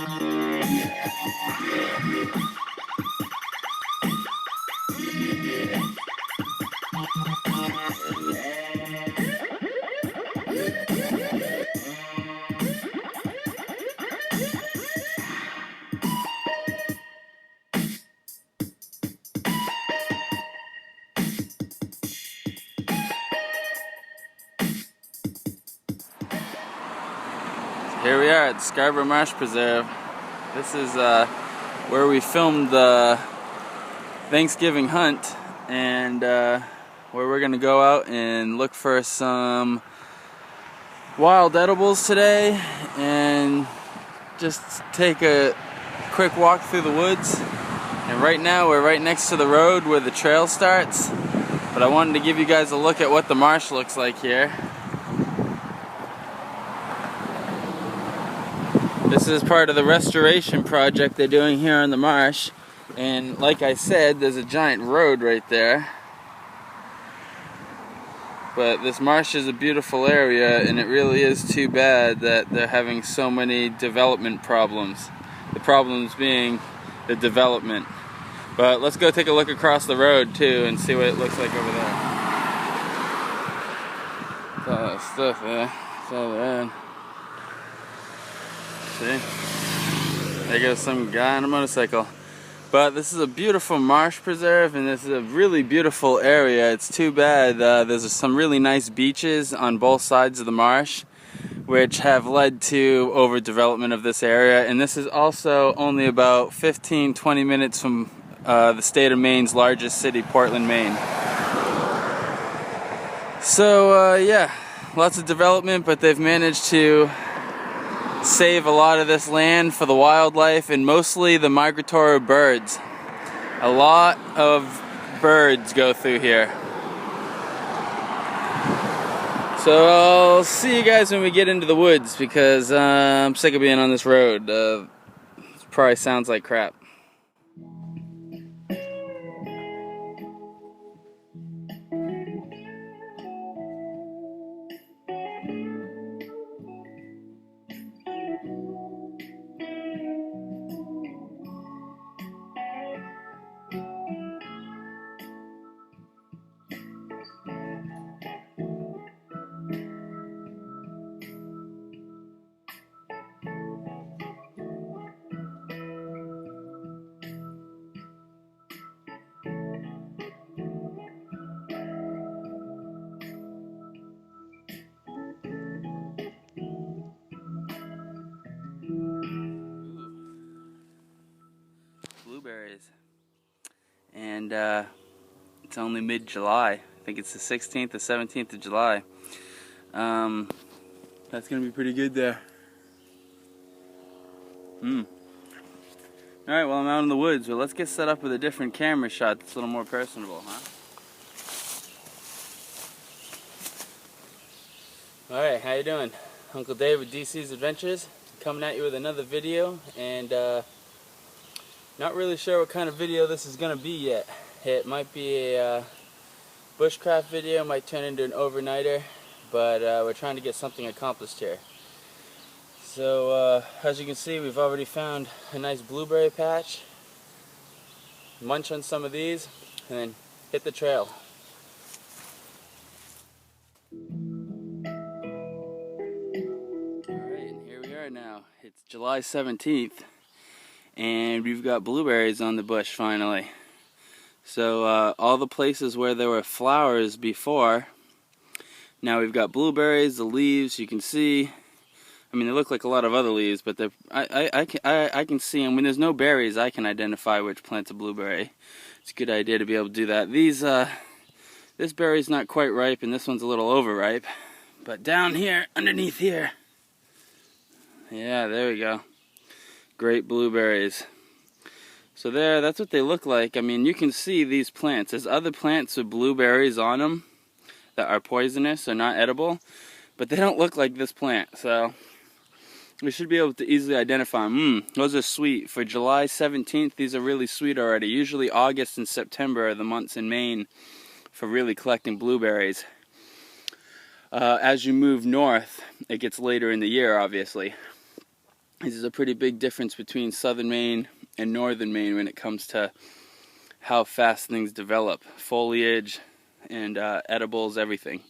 Here we are at the Scarborough Marsh Preserve. This is where we filmed the Thanksgiving hunt, and where we're going to go out and look for some wild edibles today and just take a quick walk through the woods. And right now we're right next to the road where the trail starts, but I wanted to give you guys a look at what the marsh looks like here. This is part of the restoration project they're doing here on the marsh, and like I said, there's a giant road right there. But this marsh is a beautiful area, and it really is too bad that they're having so many development problems. The problems being the development. But let's go take a look across the road too and see what it looks like over there. All that stuff there. It's all there. See? There goes some guy on a motorcycle. But this is a beautiful marsh preserve, and this is a really beautiful area. It's too bad there's some really nice beaches on both sides of the marsh, which have led to overdevelopment of this area. And this is also only about 15-20 minutes from the state of Maine's largest city, Portland, Maine. So yeah, lots of development, but they've managed to save a lot of this land for the wildlife and mostly the migratory birds. A lot of birds go through here. So I'll see you guys when we get into the woods, because I'm sick of being on this road. It probably sounds like crap. Blueberries, and it's only mid-July. I think it's the 16th or 17th of July. That's gonna be pretty good there. Alright, well, I'm out in the woods, but let's get set up with a different camera shot that's a little more personable, huh? Alright, how you doing? Uncle Dave with DEECEE's Adventures, coming at you with another video, and not really sure what kind of video this is going to be yet. It might be a bushcraft video, might turn into an overnighter, but we're trying to get something accomplished here. So as you can see, we've already found a nice blueberry patch. Munch on some of these and then hit the trail. Alright, and here we are now. It's July 17th. And we've got blueberries on the bush finally. So all the places where there were flowers before, now we've got blueberries. The leaves, you can see, I mean, they look like a lot of other leaves, but I can see them. When there's no berries, I can identify which plant's a blueberry. It's a good idea to be able to do that. This berry's not quite ripe, and this one's a little overripe. But down here, underneath here, yeah, there we go. Great blueberries. So there, that's what they look like. I mean, you can see these plants. There's other plants with blueberries on them that are poisonous or not edible, but they don't look like this plant. So we should be able to easily identify them. Those are sweet. For July 17th, these are really sweet already. Usually August and September are the months in Maine for really collecting blueberries. As you move north, it gets later in the year, obviously. This is a pretty big difference between southern Maine and northern Maine when it comes to how fast things develop. Foliage and edibles, everything.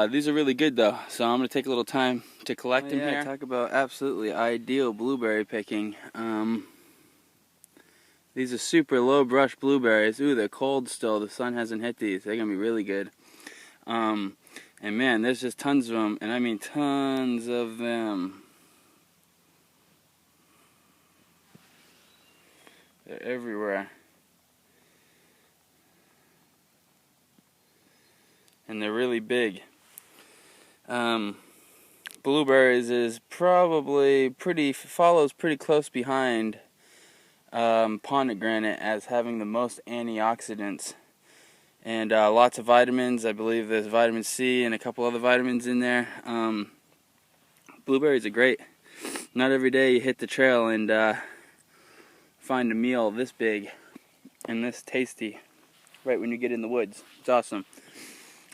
These are really good though, so I'm going to take a little time to collect them here. Talk about absolutely ideal blueberry picking. These are super low brush blueberries. Ooh, they're cold still. The sun hasn't hit these. They're going to be really good. And man, there's just tons of them, and I mean tons of them. They're everywhere. And they're really big. Blueberries is probably follows pretty close behind pomegranate as having the most antioxidants and lots of vitamins. I believe there's vitamin C and a couple other vitamins in there. Blueberries are great. Not every day you hit the trail and find a meal this big and this tasty right when you get in the woods. It's awesome.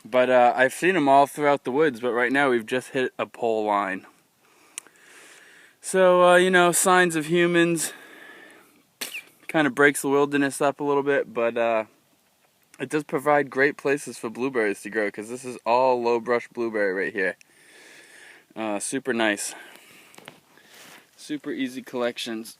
But I've seen them all throughout the woods, but right now we've just hit a pole line. So, you know, signs of humans. Kind of breaks the wilderness up a little bit, but it does provide great places for blueberries to grow, because this is all low brush blueberry right here. Super nice. Super easy collections.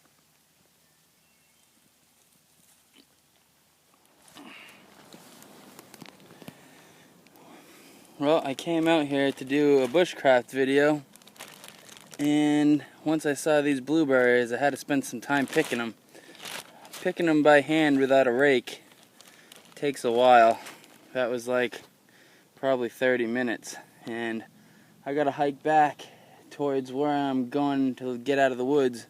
Well, I came out here to do a bushcraft video, and once I saw these blueberries, I had to spend some time picking them. Picking them by hand without a rake takes a while. That was like probably 30 minutes, and I gotta hike back towards where I'm going to get out of the woods.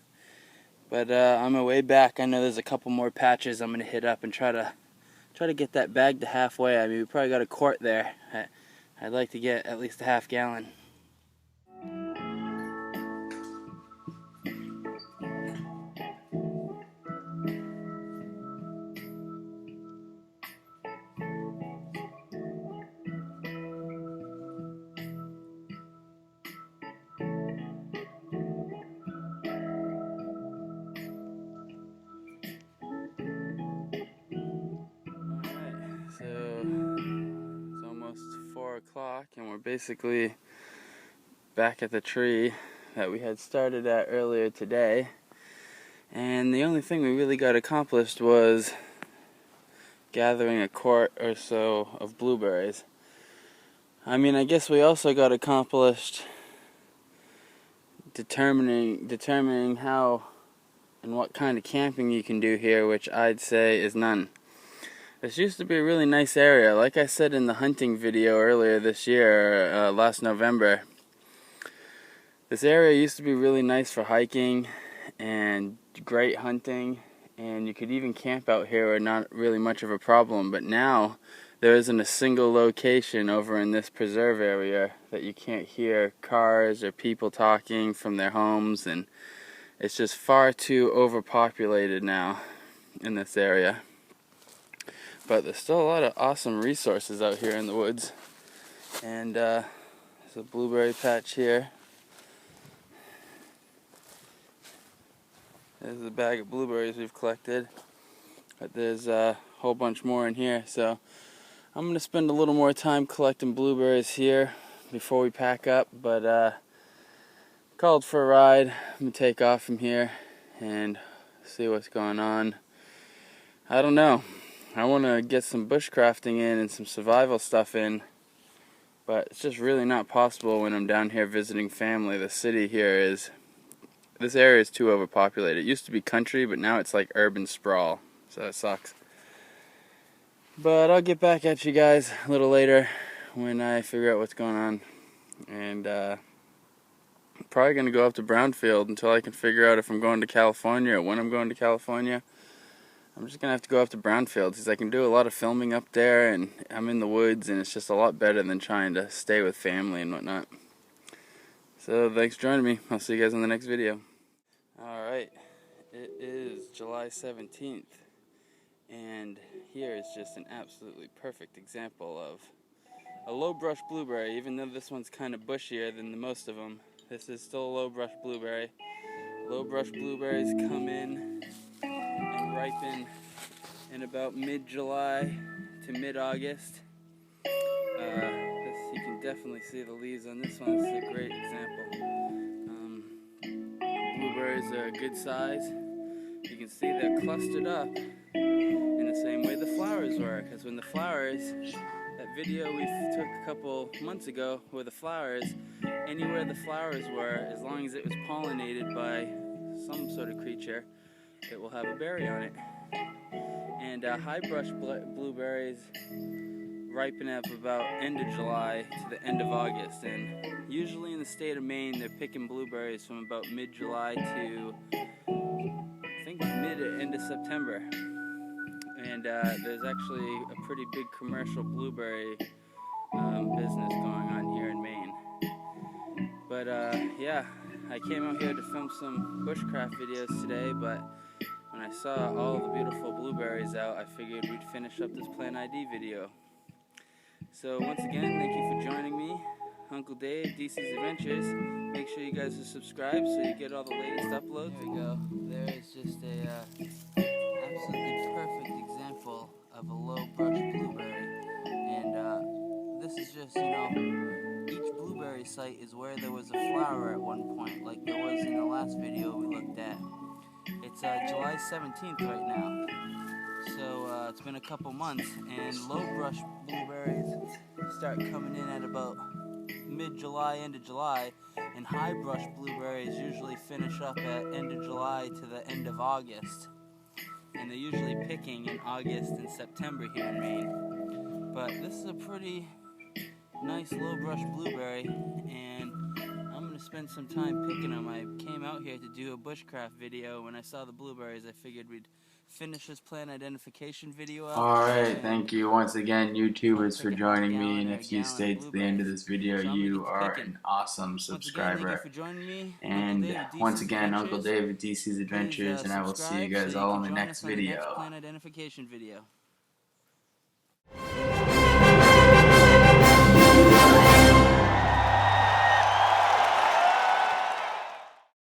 But on my way back, I know there's a couple more patches I'm gonna hit up and try to get that bag to halfway. I mean, we probably got a quart there. I'd like to get at least a half gallon. So it's almost 4 o'clock and we're basically back at the tree that we had started at earlier today, and the only thing we really got accomplished was gathering a quart or so of blueberries. I mean, I guess we also got accomplished determining how and what kind of camping you can do here, which I'd say is none. This used to be a really nice area. Like I said in the hunting video earlier this year, last November, this area used to be really nice for hiking and great hunting, and you could even camp out here with not really much of a problem. But now there isn't a single location over in this preserve area that you can't hear cars or people talking from their homes, and it's just far too overpopulated now in this area. But there's still a lot of awesome resources out here in the woods. And there's a blueberry patch here. There's a bag of blueberries we've collected. But there's a whole bunch more in here. So I'm going to spend a little more time collecting blueberries here before we pack up. But called for a ride. I'm going to take off from here and see what's going on. I don't know. I want to get some bushcrafting in and some survival stuff in, but it's just really not possible when I'm down here visiting family. The city here this area is too overpopulated. It used to be country, but now it's like urban sprawl, so that sucks. But I'll get back at you guys a little later when I figure out what's going on, and I'm probably going to go up to Brownfield until I can figure out if I'm going to California or when I'm going to California. I'm just going to have to go up to Brownfield because I can do a lot of filming up there, and I'm in the woods, and it's just a lot better than trying to stay with family and whatnot. So thanks for joining me. I'll see you guys in the next video. Alright, it is July 17th, and here is just an absolutely perfect example of a low brush blueberry. Even though this one's kind of bushier than the most of them, this is still a low brush blueberry. Low brush blueberries come in and ripen in about mid-July to mid-August. You can definitely see the leaves on this one. This is a great example. Blueberries are a good size. You can see they're clustered up in the same way the flowers were, because when the flowers, that video we took a couple months ago where the flowers, anywhere the flowers were, as long as it was pollinated by some sort of creature, it will have a berry on it. And high brush blueberries ripen up about end of July to the end of August, and usually in the state of Maine they're picking blueberries from about mid-July to I think mid to end of September. And there's actually a pretty big commercial blueberry business going on here in Maine. But yeah, I came out here to film some bushcraft videos today, but when I saw all the beautiful blueberries out, I figured we'd finish up this plant ID video. So once again, thank you for joining me, Uncle Dave, DEECEE's Adventures. Make sure you guys are subscribed so you get all the latest uploads. There we go. There is just a absolutely perfect example of a low brush blueberry. And this is just, each blueberry site is where there was a flower at one point, like there was in the last video we looked at. It's July 17th right now. So it's been a couple months, and low brush blueberries start coming in at about mid-July, end of July, and high brush blueberries usually finish up at end of July to the end of August. And they're usually picking in August and September here in Maine. But this is a pretty nice low brush blueberry, and I'm going to spend some time picking them. I came out here to do a bushcraft video. When I saw the blueberries, I figured we'd finish this plant identification video up. Alright, thank you once again, YouTubers, for joining me, and if you stayed to the end of this video, you are an awesome subscriber. And once again, Uncle Dave at DEECEE's Adventures, and I will see you guys all in the next video.